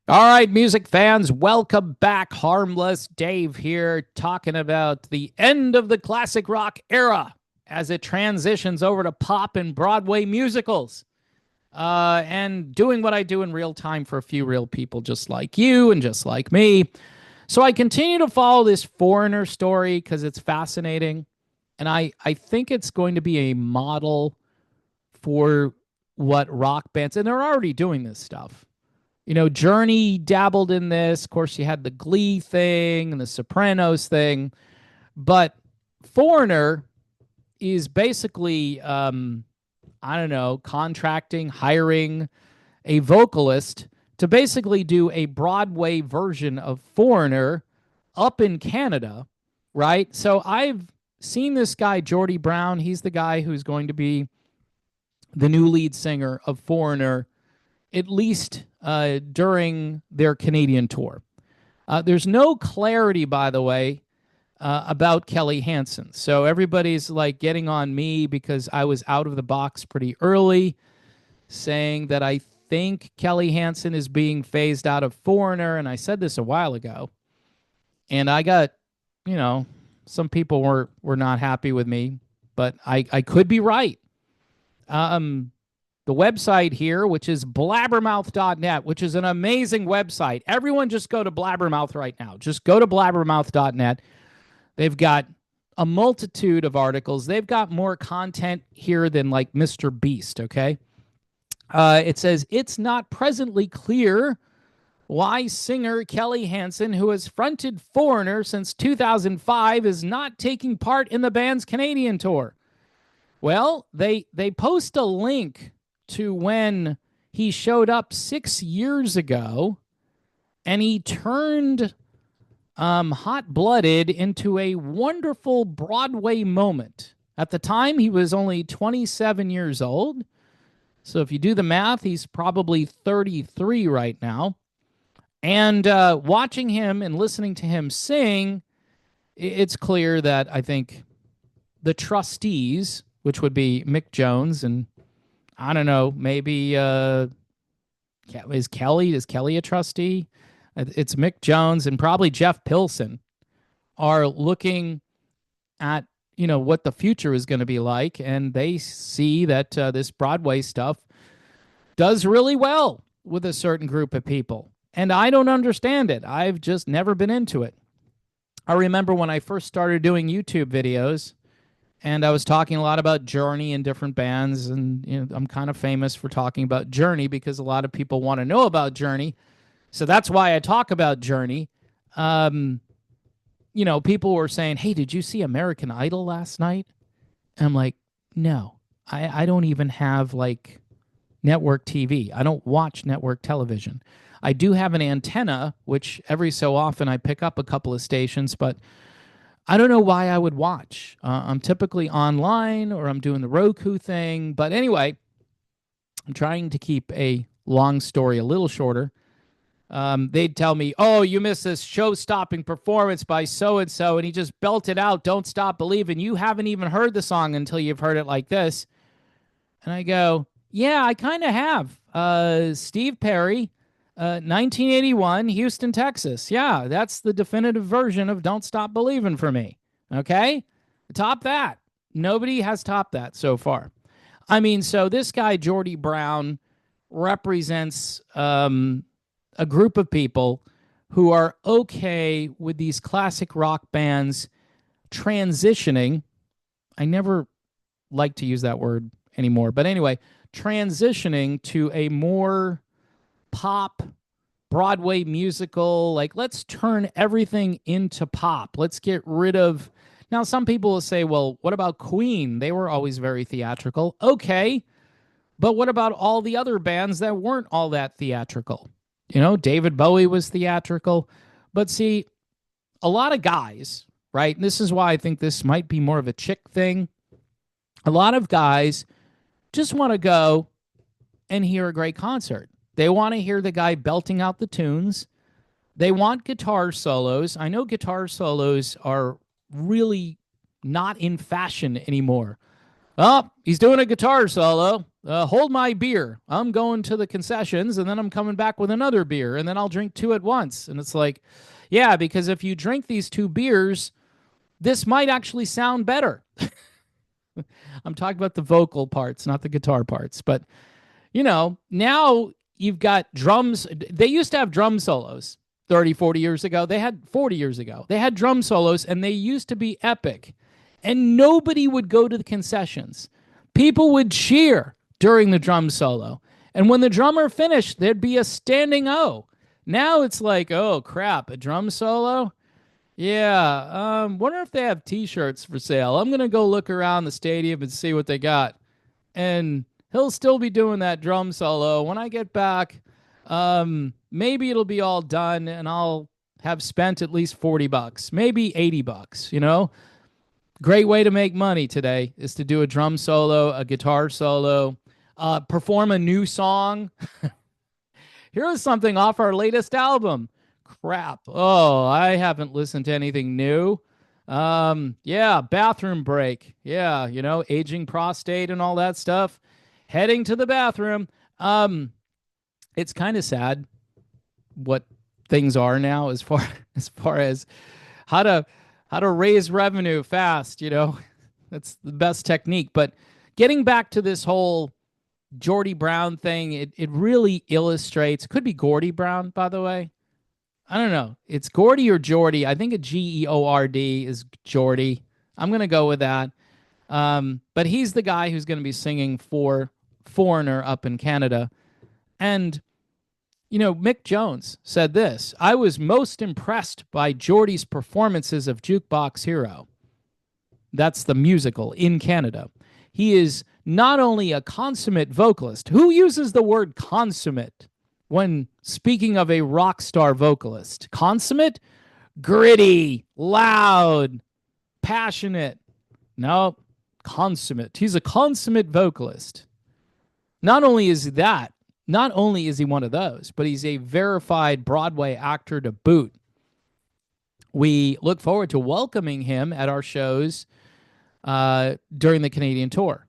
All right, music fans, welcome back. Harmless Dave here, talking about the end of the classic rock era as it transitions over to pop and Broadway musicals. And doing what I do in real time for a few real people just like you and just like me. So I continue to follow this Foreigner story because it's fascinating. And I think it's going to be a model for what rock bands, and they're already doing this stuff. Journey dabbled in this. Of course, you had the Glee thing and the Sopranos thing, but Foreigner is basically, I don't know, contracting, hiring a vocalist to basically do a Broadway version of Foreigner up in Canada, right? So I've seen this guy, Jordy Brown. He's the guy who's going to be the new lead singer of Foreigner, at least during their Canadian tour. There's no clarity, by the way, about Kelly Hansen. So everybody's like getting on me because I was out of the box pretty early, saying that I think Kelly Hansen is being phased out of Foreigner. And I said this a while ago. And I got, you know, some people were not happy with me, but I could be right. Um, the website here, which is blabbermouth.net, which is an amazing website. Everyone just go to Blabbermouth right now. Just go to blabbermouth.net. They've got a multitude of articles. They've got more content here than like Mr. Beast, okay? It says it's not presently clear why singer Kelly Hansen, who has fronted Foreigner since 2005, is not taking part in the band's Canadian tour. Well, they post a link to when he showed up 6 years ago, and he turned Hot Blooded into a wonderful Broadway moment. At the time, he was only 27 years old. So if you do the math, he's probably 33 right now. And watching him and listening to him sing, it's clear that I think the trustees, which would be Mick Jones and I don't know, maybe is Kelly a trustee? It's Mick Jones and probably Jeff Pilson are looking at what the future is going to be like, and they see that this Broadway stuff does really well with a certain group of people, and I don't understand it. I've just never been into it. I remember when I first started doing YouTube videos, and I was talking a lot about Journey and different bands, and I'm kind of famous for talking about Journey because a lot of people want to know about Journey. So that's why I talk about Journey. Um, People were saying, "Hey, did you see American Idol last night?" And I'm like, "No, I don't even have like network TV. I don't watch network television. I do have an antenna, which every so often I pick up a couple of stations, but I don't know why I would watch. I'm typically online or I'm doing the Roku thing. But anyway, I'm trying to keep a long story a little shorter. They'd tell me, "Oh, you missed this show-stopping performance by so and so, and he just belted out 'Don't Stop Believing.' You haven't even heard the song until you've heard it like this." And I go, "Yeah, I kind of have. Steve Perry, 1981, Houston, Texas. Yeah, that's the definitive version of 'Don't Stop Believing' for me." Okay, top that. Nobody has topped that so far. I mean, so this guy Jordy Brown represents a group of people who are okay with these classic rock bands transitioning. I never like to use that word anymore, but anyway, transitioning to a more pop Broadway musical. Like, let's turn everything into pop. Let's get rid of. Now, some people will say, "Well, what about Queen? They were always very theatrical." Okay, but what about all the other bands that weren't all that theatrical? David Bowie was theatrical. But see, a lot of guys, right? And this is why I think this might be more of a chick thing. A lot of guys just want to go and hear a great concert. They want to hear the guy belting out the tunes. They want guitar solos. I know guitar solos are really not in fashion anymore. Oh, he's doing a guitar solo. hold my beer. I'm going to the concessions and then I'm coming back with another beer and then I'll drink two at once. And it's like, yeah, because if you drink these two beers, this might actually sound better. I'm talking about the vocal parts, not the guitar parts. But, now you've got drums. They used to have drum solos 30, 40 years ago. They had 40 years ago. They had drum solos and they used to be epic. And nobody would go to the concessions. People would cheer during the drum solo. And when the drummer finished, there'd be a standing O. Now it's like, oh, crap, a drum solo? Yeah, wonder if they have T-shirts for sale. I'm going to go look around the stadium and see what they got. And he'll still be doing that drum solo. When I get back, maybe it'll be all done and I'll have spent at least $40, maybe $80, Great way to make money today is to do a drum solo, a guitar solo, perform a new song. Here's something off our latest album. Crap. Oh, I haven't listened to anything new. Yeah, bathroom break. Yeah, aging prostate and all that stuff. Heading to the bathroom. It's kind of sad what things are now as far as how to raise revenue fast, That's the best technique. But getting back to this whole Geordie Brown thing, it really illustrates, could be Gordy Brown, by the way. I don't know. It's Gordy or Geordie. I think a Geord is Geordie. I'm going to go with that. But he's the guy who's going to be singing for Foreigner up in Canada. And, Mick Jones said this: I was most impressed by Geordie's performances of Jukebox Hero. That's the musical in Canada. He is not only a consummate vocalist. Who uses the word consummate when speaking of a rock star vocalist? Consummate? Gritty, loud, passionate. No, consummate. He's a consummate vocalist. Not only is he one of those, but he's a verified Broadway actor to boot. We look forward to welcoming him at our shows during the Canadian tour.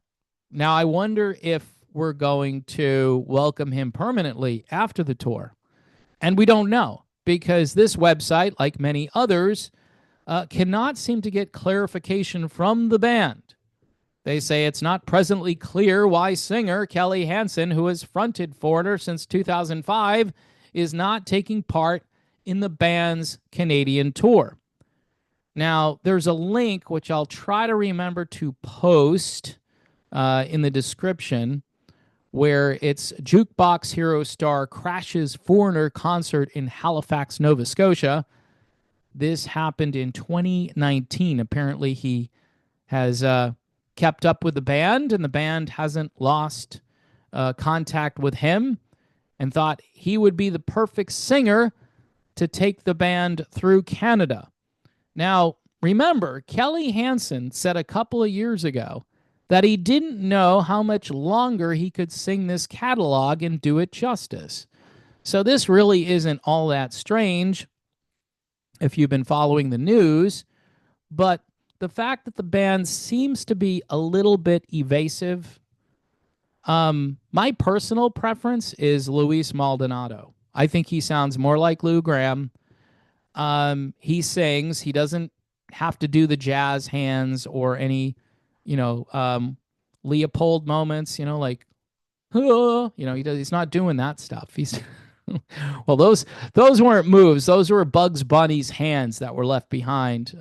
Now, I wonder if we're going to welcome him permanently after the tour. And we don't know, because this website, like many others, cannot seem to get clarification from the band. They say it's not presently clear why singer Kelly Hansen, who has fronted Foreigner since 2005, is not taking part in the band's Canadian tour. Now, there's a link which I'll try to remember to post in the description, where it's Jukebox Hero star crashes Foreigner concert in Halifax, Nova Scotia. This happened in 2019. Apparently, he has kept up with the band, and the band hasn't lost contact with him, and thought he would be the perfect singer to take the band through Canada. Now, remember, Kelly Hansen said a couple of years ago that he didn't know how much longer he could sing this catalog and do it justice. So this really isn't all that strange if you've been following the news, but the fact that the band seems to be a little bit evasive, my personal preference is Luis Maldonado. I think he sounds more like Lou Gramm. He sings. He doesn't have to do the jazz hands or any, Leopold moments, like, he's not doing that stuff. He's well, those weren't moves. Those were Bugs Bunny's hands that were left behind,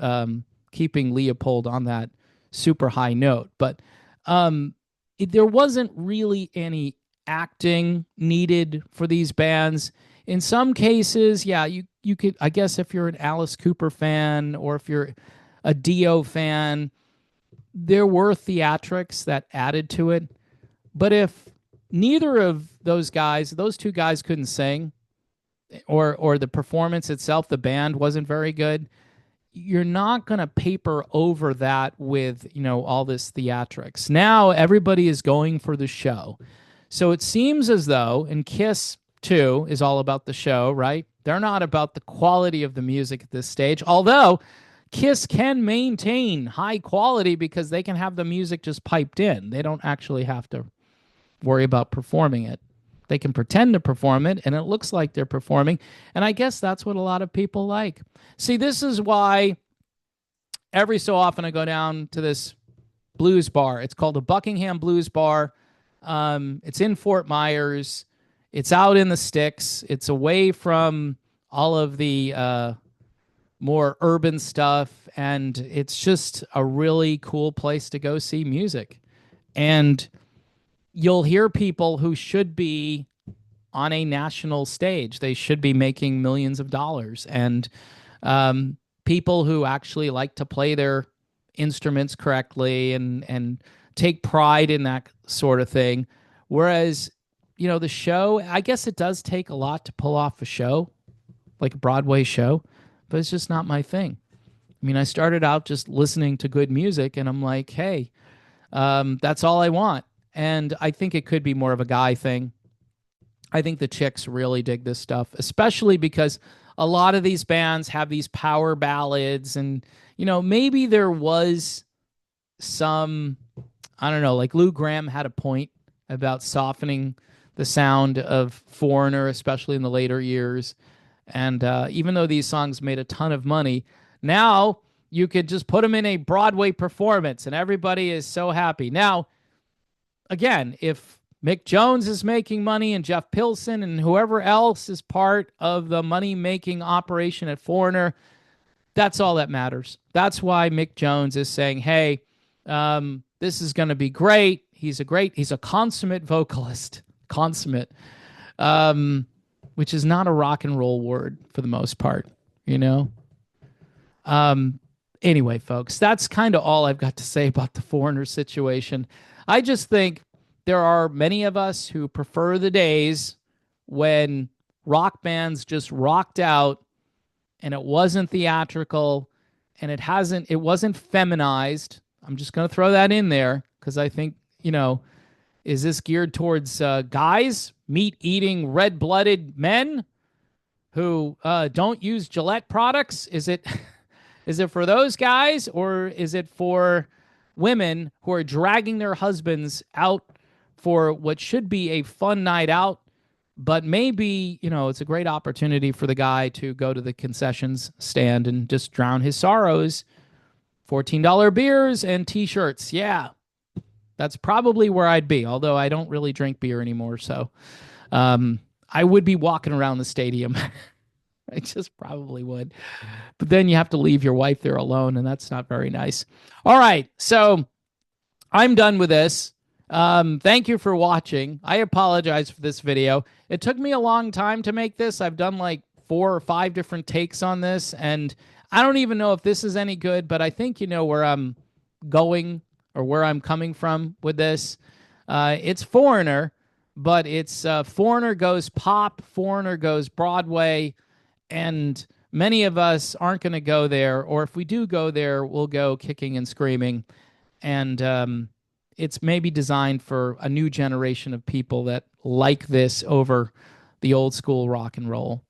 keeping Leopold on that super high note. But there wasn't really any acting needed for these bands. In some cases, yeah, you could, I guess, if you're an Alice Cooper fan or if you're a Dio fan, there were theatrics that added to it. But if neither of those two guys couldn't sing, or the performance itself, the band wasn't very good, you're not going to paper over that with, all this theatrics. Now everybody is going for the show. So it seems as though, and Kiss too is all about the show, right? They're not about the quality of the music at this stage, although Kiss can maintain high quality because they can have the music just piped in. They don't actually have to worry about performing it. They can pretend to perform it, and it looks like they're performing. And I guess that's what a lot of people like. See, this is why every so often I go down to this blues bar. It's called the Buckingham Blues Bar. It's in Fort Myers. It's out in the sticks. It's away from all of the more urban stuff, and it's just a really cool place to go see music. And you'll hear people who should be on a national stage. They should be making millions of dollars. And people who actually like to play their instruments correctly and take pride in that sort of thing. Whereas, the show, I guess it does take a lot to pull off a show, like a Broadway show, but it's just not my thing. I mean, I started out just listening to good music, and I'm like, hey, that's all I want. And I think it could be more of a guy thing. I think the chicks really dig this stuff, especially because a lot of these bands have these power ballads, and maybe there was some, I don't know, like Lou Gramm had a point about softening the sound of Foreigner, especially in the later years. And even though these songs made a ton of money, now you could just put them in a Broadway performance and everybody is so happy. Now, again, if Mick Jones is making money and Jeff Pilson and whoever else is part of the money-making operation at Foreigner, that's all that matters. That's why Mick Jones is saying, hey, this is going to be great. He's a consummate vocalist. Consummate. Which is not a rock and roll word for the most part, Anyway, folks, that's kind of all I've got to say about the Foreigner situation. I just think there are many of us who prefer the days when rock bands just rocked out and it wasn't theatrical and it wasn't feminized. I'm just going to throw that in there because I think, is this geared towards guys, meat-eating, red-blooded men who don't use Gillette products? Is it for those guys, or is it for women who are dragging their husbands out for what should be a fun night out, but maybe, it's a great opportunity for the guy to go to the concessions stand and just drown his sorrows. $14 beers and T-shirts. Yeah. That's probably where I'd be, although I don't really drink beer anymore. So I would be walking around the stadium. I just probably would. But then you have to leave your wife there alone, and that's not very nice. All right, so I'm done with this. Thank you for watching. I apologize for this video. It took me a long time to make this. I've done like 4 or 5 different takes on this, and I don't even know if this is any good, but I think you know where I'm going or where I'm coming from with this. It's Foreigner, but it's Foreigner goes pop, Foreigner goes Broadway, and many of us aren't going to go there, or if we do go there, we'll go kicking and screaming. And it's maybe designed for a new generation of people that like this over the old school rock and roll.